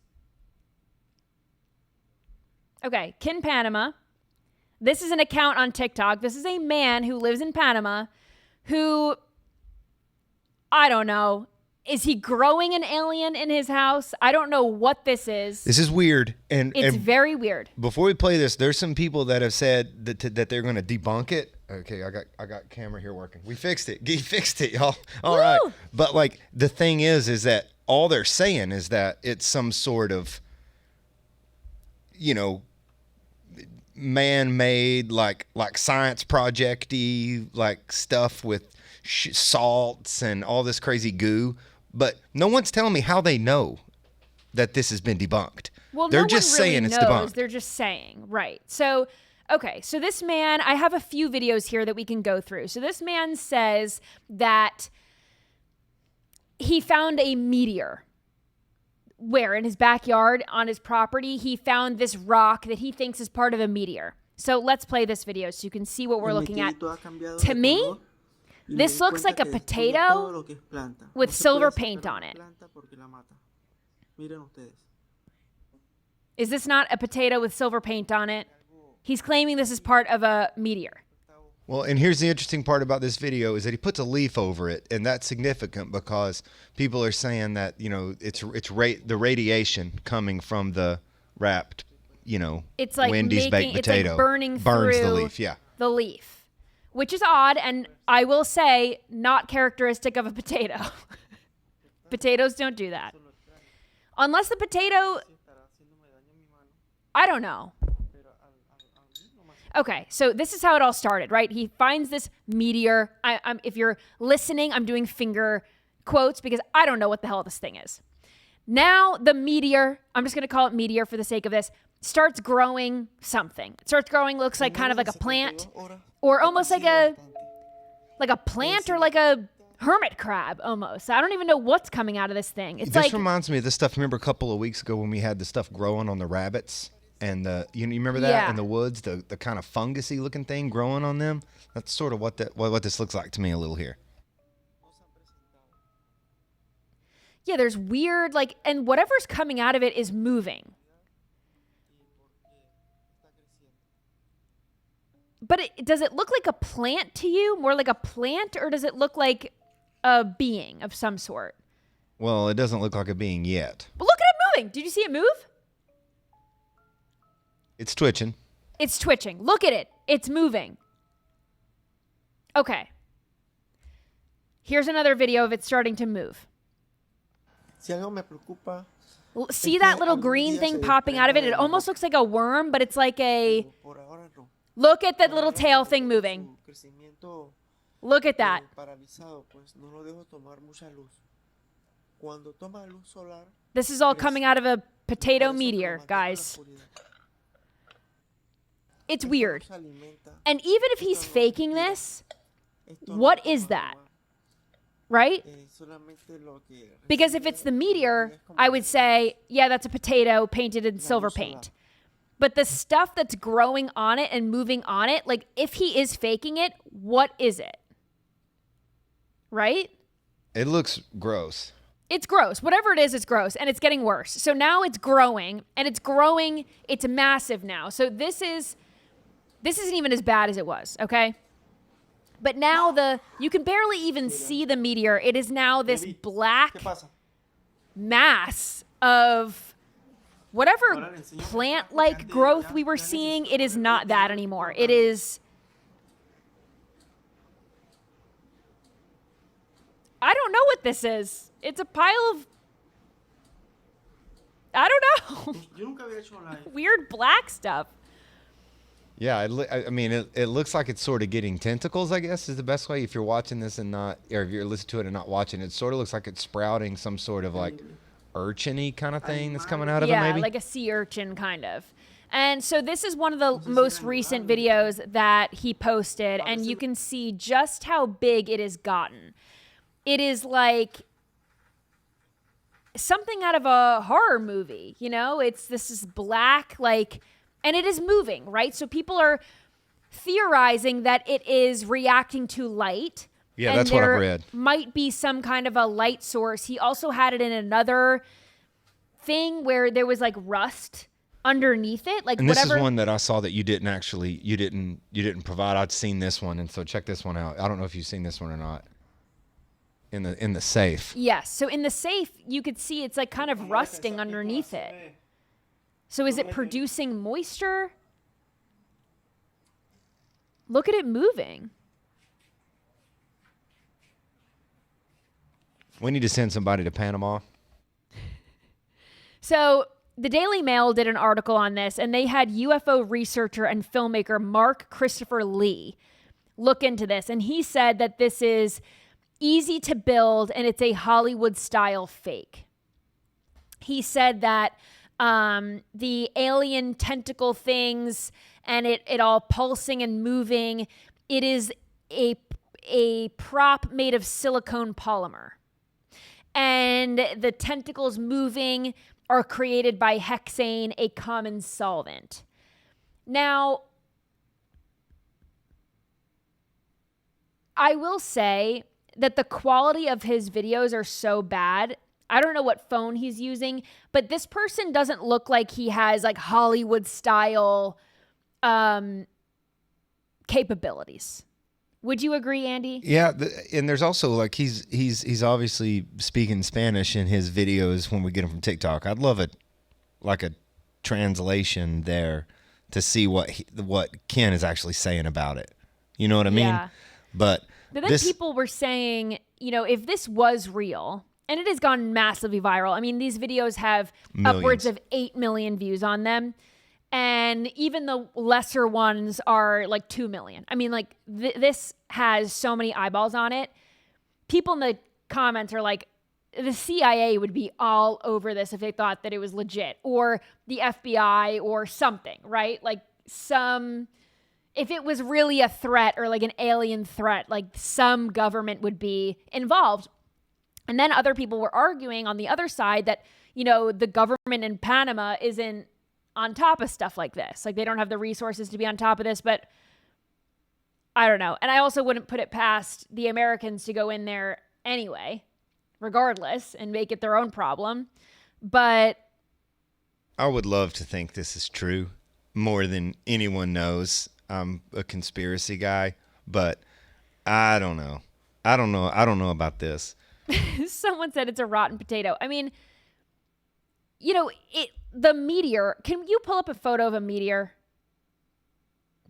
Okay, Kin Panama. This is an account on TikTok. This is a man who lives in Panama who, I don't know, is he growing an alien in his house? I don't know what this is. This is weird. It's very weird. Before we play this, there's some people that have said that they're going to debunk it. Okay, I got camera here working. We fixed it. He fixed it, y'all. All right. But like the thing is that all they're saying is that it's some sort of, man-made like science project-y like stuff with salts and all this crazy goo, but no one's telling me how they know that this has been debunked. Well, they're no just one really saying knows. It's debunked. They're just saying, right. So this man, I have a few videos here that we can go through. So this man says that he found a meteor. Where? In his backyard, on his property, he found this rock that he thinks is part of a meteor. So let's play this video so you can see what we're looking at. To me, this looks like a potato with silver paint on it. Is this not a potato with silver paint on it? He's claiming this is part of a meteor. Well, and here's the interesting part about this video is that he puts a leaf over it, and that's significant because people are saying that, it's the radiation coming from the wrapped, it's like Wendy's baked potato it's like burning burns through the leaf, the leaf, which is odd, and I will say not characteristic of a potato. Potatoes don't do that. Unless the potato, I don't know. Okay, so this is how it all started, right? He finds this meteor. If you're listening, I'm doing finger quotes because I don't know what the hell this thing is. Now the meteor, I'm just going to call it meteor for the sake of this, starts growing something. It starts growing, looks like kind of like a plant or almost like a plant or like a hermit crab almost. I don't even know what's coming out of this thing. This reminds me of this stuff. Remember a couple of weeks ago when we had the stuff growing on the rabbits? And you remember that in the woods, the kind of fungusy looking thing growing on them? That's sort of what this looks like to me a little here. Yeah, there's weird, and whatever's coming out of it is moving. But does it look like a plant to you? More like a plant, or does it look like a being of some sort? Well, it doesn't look like a being yet. But look at it moving. Did you see it move? It's twitching. It's twitching. Look at it. It's moving. Okay. Here's another video of it starting to move. See that little green thing popping out of it? It almost looks like a worm, but it's like a... Look at that little tail thing moving. Look at that. This is all coming out of a potato meteor, guys. It's weird. And even if he's faking this, what is that? Right? Because if it's the meteor, I would say, yeah, that's a potato painted in silver paint. But the stuff that's growing on it and moving on it, if he is faking it, what is it? Right? It looks gross. It's gross. Whatever it is, it's gross. And it's getting worse. So now it's growing. And it's growing. It's massive now. So this isn't even as bad as it was, okay? But now you can barely even see the meteor. It is now this black mass of whatever plant-like growth we were seeing. It is not that anymore. It is... I don't know what this is. It's a pile of... I don't know. Weird black stuff. Yeah, it looks like it's sort of getting tentacles, I guess, is the best way. If you're watching this and not, or if you're listening to it and not watching, it sort of looks like it's sprouting some sort of urchin-y kind of thing that's coming out of it, maybe? Yeah, like a sea urchin kind of. And so this is one of the most recent videos that he posted, and you can see just how big it has gotten. It is like something out of a horror movie, this is black, and it is moving, right? So people are theorizing that it is reacting to light. Yeah, that's what I've read. Might be some kind of a light source. He also had it in another thing where there was rust underneath it, and this is one that I saw that you didn't provide. I'd seen this one, and so check this one out. I don't know if you've seen this one or not. In the safe. Yes. So in the safe, you could see it's kind of rusting underneath it. So is it producing moisture? Look at it moving. We need to send somebody to Panama. So the Daily Mail did an article on this, and they had UFO researcher and filmmaker Mark Christopher Lee look into this. And he said that this is easy to build, and it's a Hollywood-style fake. He said that the alien tentacle things and it all pulsing and moving, it is a prop made of silicone polymer. And the tentacles moving are created by hexane, a common solvent. Now, I will say that the quality of his videos are so bad. I don't know what phone he's using, but this person doesn't look like he has Hollywood style capabilities. Would you agree, Andy? Yeah, and there's also like he's obviously speaking Spanish in his videos when we get them from TikTok. I'd love it, like a translation there to see what Ken is actually saying about it. You know what I mean? Yeah. But then people were saying, if this was real, and it has gone massively viral. I mean, these videos have upwards of 8 million views on them. And even the lesser ones are like 2 million. I mean, like this has so many eyeballs on it. People in the comments are like, the CIA would be all over this if they thought that it was legit, or the FBI or something, right? Like if it was really a threat or like an alien threat, like some government would be involved. And then other people were arguing on the other side that, the government in Panama isn't on top of stuff like this. Like they don't have the resources to be on top of this, but I don't know. And I also wouldn't put it past the Americans to go in there anyway, regardless, and make it their own problem. But I would love to think this is true more than anyone knows. I'm a conspiracy guy, but I don't know. I don't know about this. Someone said it's a rotten potato. I mean, the meteor, can you pull up a photo of a meteor?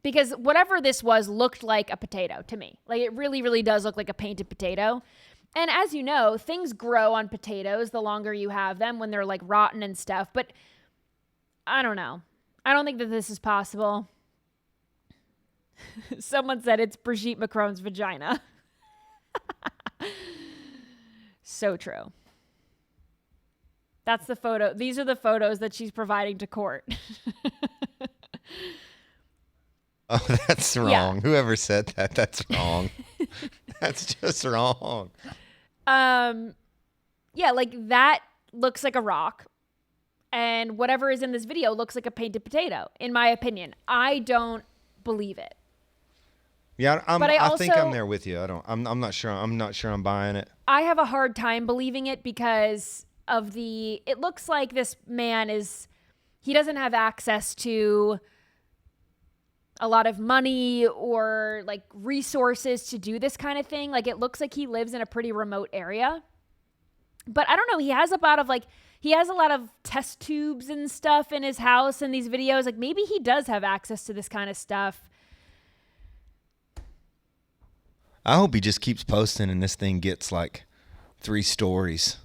Because whatever this was looked like a potato to me. Like it really, really does look like a painted potato. And as you know, things grow on potatoes the longer you have them when they're like rotten and stuff. But I don't know. I don't think that this is possible. Someone said it's Brigitte Macron's vagina. So true. That's the photo. These are the photos that she's providing to court. Oh, that's wrong. Yeah. Whoever said that, that's wrong. That's just wrong. Yeah, like that looks like a rock. And whatever is in this video looks like a painted potato, in my opinion. I don't believe it. Yeah, I think also I'm there with you. I'm not sure. I'm not sure I'm buying it. I have a hard time believing it because of it looks like this man he doesn't have access to a lot of money or like resources to do this kind of thing. Like it looks like he lives in a pretty remote area. But I don't know, he has a lot of test tubes and stuff in his house in these videos. Like maybe he does have access to this kind of stuff. I hope he just keeps posting and this thing gets like 3 stories.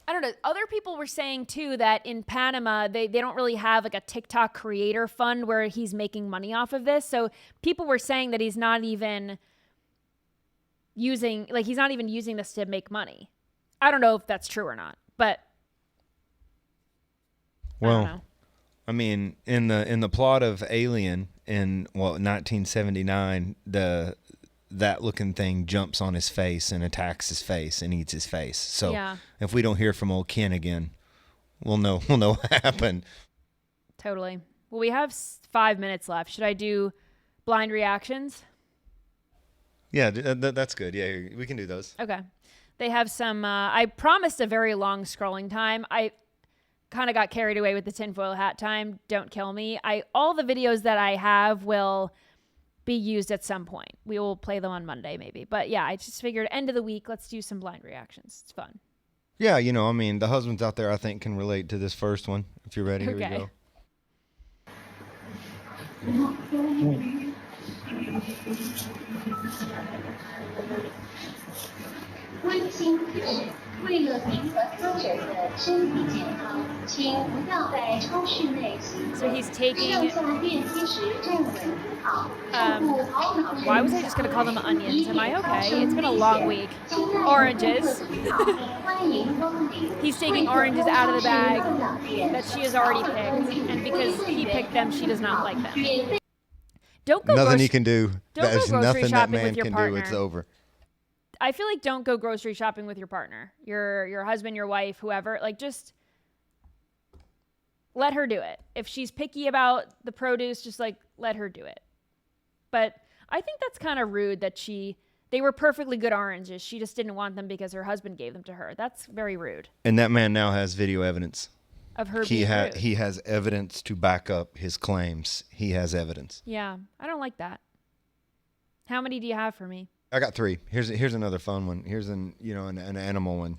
I don't know. Other people were saying too that in Panama, they don't really have like a TikTok creator fund where he's making money off of this. So people were saying that he's not even using this to make money. I don't know if that's true or not, but I don't know. I mean, in the plot of Alien in 1979, that looking thing jumps on his face and attacks his face and eats his face. So yeah. If we don't hear from old Ken again, we'll know what happened. Totally. Well, we have 5 minutes left. Should I do blind reactions? Yeah, that's good. Yeah, we can do those. Okay. They have some, I promised a very long scrolling time. I kind of got carried away with the tinfoil hat time. Don't kill me. All the videos that I have will be used at some point. We will play them on Monday maybe. But yeah, I just figured end of the week, let's do some blind reactions. It's fun. Yeah, I mean, the husbands out there I think can relate to this first one. If you're ready, here we go. So he's taking why was I just going to call them onions? Am I okay? It's been a long week. Oranges. He's taking oranges out of the bag that she has already picked, and because he picked them, she does not like them. Don't go nothing he can do. There's nothing that man with your can partner. do. It's over. I feel like don't go grocery shopping with your partner, your husband, your wife, whoever. Like just let her do it. If she's picky about the produce, just like let her do it. But I think that's kind of rude that they were perfectly good oranges. She just didn't want them because her husband gave them to her. That's very rude. And that man now has video evidence. of her He being rude. he has evidence to back up his claims. He has evidence. Yeah, I don't like that. How many do you have for me? I got 3. Here's another fun one. Here's an animal one.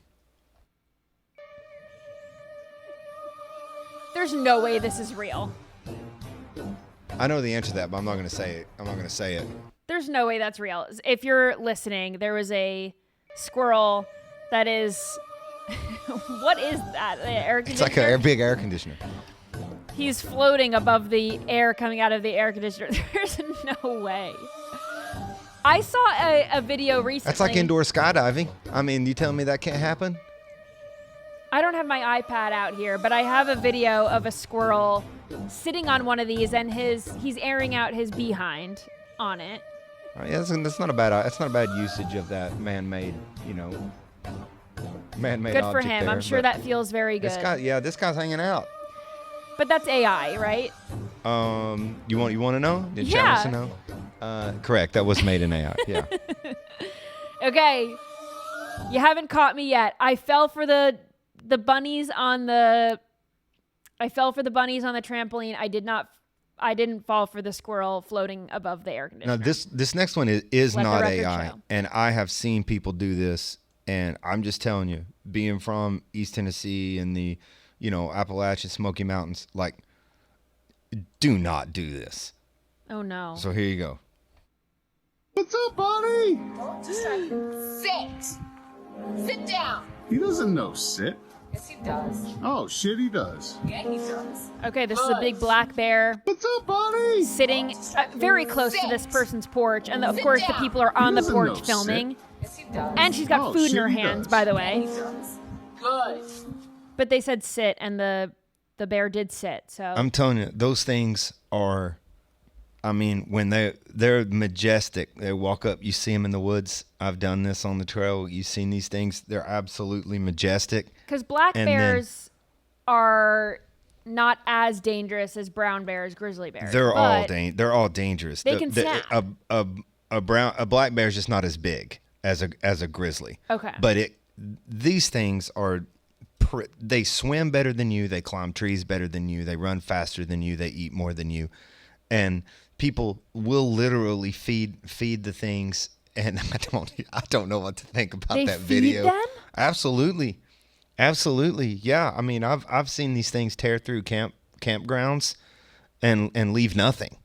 There's no way this is real. I know the answer to that, but I'm not going to say it. There's no way that's real. If you're listening, there was a squirrel that is... What is that? The air conditioner? It's like a big air conditioner. He's floating above the air coming out of the air conditioner. There's no way. I saw a video recently. That's like indoor skydiving. I mean, you telling me that can't happen? I don't have my iPad out here, but I have a video of a squirrel sitting on one of these, and he's airing out his behind on it. Yeah, that's not a bad usage of that man-made, man-made Good object for him. there, I'm sure but that feels very good. this guy's hanging out. But that's AI, right? You want to know? Did Yeah. Chalice know? Correct. That was made in AI. Yeah. Okay. You haven't caught me yet. I fell for the bunnies on the trampoline. I didn't fall for the squirrel floating above the air conditioner. Now this next one is Let the not record AI, show. and I have seen people do this, and I'm just telling you, being from East Tennessee and the, Appalachian Smoky Mountains, like, do not do this. Oh no. So here you go. What's up, buddy? Sit. Sit down. He doesn't know sit. Yes, he does. Oh, shit, he does. Yeah, he does. Okay, this is a big black bear What's up, buddy? sitting very close to this person's porch, and of Sit course the down. people are on the doesn't porch know sit. filming. Yes, he does. And she's got Oh, food in shit, her he hands, does. by the He way. does. Good. But they said sit, and the bear did sit. So I'm telling you, those things are, I mean, when they're majestic. They walk up, you see them in the woods. I've done this on the trail. You've seen these things. They're absolutely majestic. because black and then- bears are not as dangerous as brown bears, grizzly bears. They're but all dangerous. They can snap. A black bear is just not as big as a grizzly. Okay. But these things are they swim better than you, they climb trees better than you, they run faster than you, they eat more than you. And people will literally feed the things, and I don't know what to think about They that feed video. them? Absolutely. Yeah. I mean, I've seen these things tear through campgrounds and leave nothing.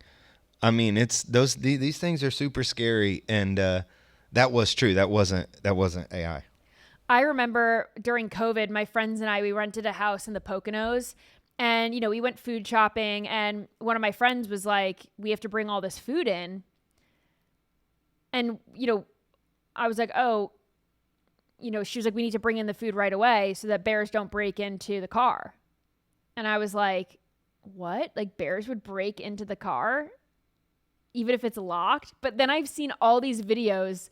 I mean, these things are super scary, and that was true. That wasn't AI. I remember during COVID, my friends and I, we rented a house in the Poconos, and we went food shopping, and one of my friends was like, we have to bring all this food in. And I was like, oh, she was like, we need to bring in the food right away so that bears don't break into the car. And I was like, what? Like, bears would break into the car even if it's locked? But then I've seen all these videos,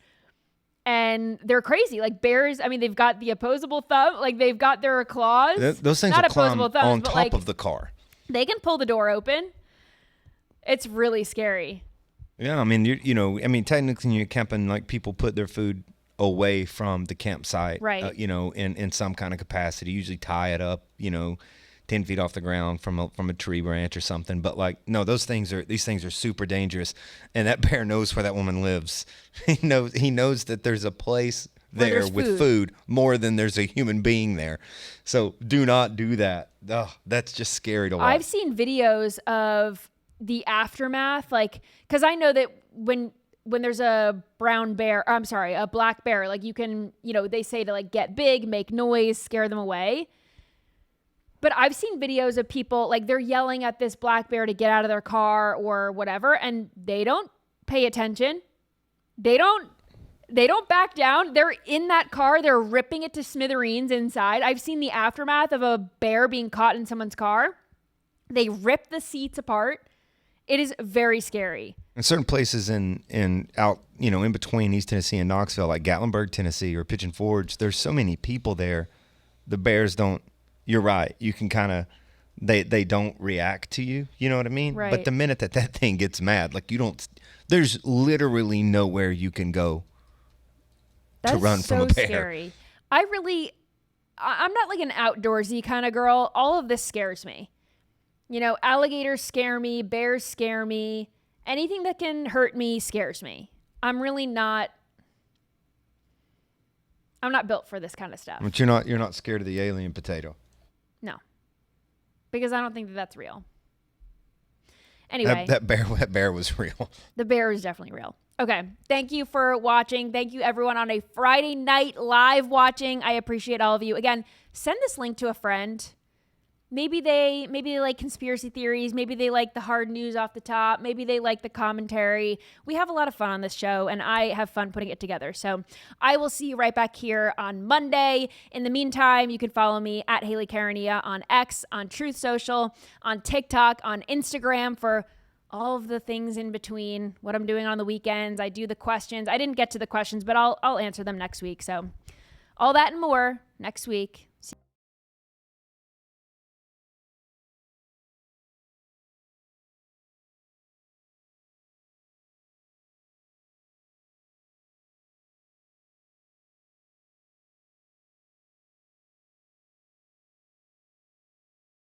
and they're crazy. Like, bears, I mean, they've got the opposable thumb. Like, they've got their claws. Those things Not will climb opposable thumbs, on but, top like, of the car. They can pull the door open. It's really scary. Yeah, I mean, technically you're camping, like, people put their food away from the campsite, Right. In some kind of capacity, usually tie it up, 10 feet off the ground from a tree branch or something. But no, these things are super dangerous. And that bear knows where that woman lives. He knows that there's a place there there's with food more than there's a human being there. So do not do that. Ugh, that's just scary to watch. I've seen videos of the aftermath, because I know that when there's a a black bear, like, you can, they say to, like, get big, make noise, scare them away. But I've seen videos of people, like, they're yelling at this black bear to get out of their car or whatever, and they don't pay attention. They don't back down. They're in that car. They're ripping it to smithereens inside. I've seen the aftermath of a bear being caught in someone's car. They rip the seats apart. It is very scary. In certain places in between East Tennessee and Knoxville, like Gatlinburg, Tennessee, or Pigeon Forge, there's so many people there. The bears don't. You're right. You can kind of, they don't react to you. You know what I mean? Right. But the minute that thing gets mad, like, there's literally nowhere you can go to run from a bear. Scary. I'm not like an outdoorsy kind of girl. All of this scares me. You know, alligators scare me, bears scare me. Anything that can hurt me scares me. I'm not built for this kind of stuff. But you're not scared of the alien potato. No. Because I don't think that that's real. Anyway. That bear was real. The bear is definitely real. Okay. Thank you for watching. Thank you everyone on a Friday night live watching. I appreciate all of you. Again, send this link to a friend. Maybe they like conspiracy theories. Maybe they like the hard news off the top. Maybe they like the commentary. We have a lot of fun on this show, and I have fun putting it together. So I will see you right back here on Monday. In the meantime, you can follow me at Hayley Caronia on X, on Truth Social, on TikTok, on Instagram for all of the things in between, what I'm doing on the weekends. I do the questions. I didn't get to the questions, but I'll answer them next week. So all that and more next week.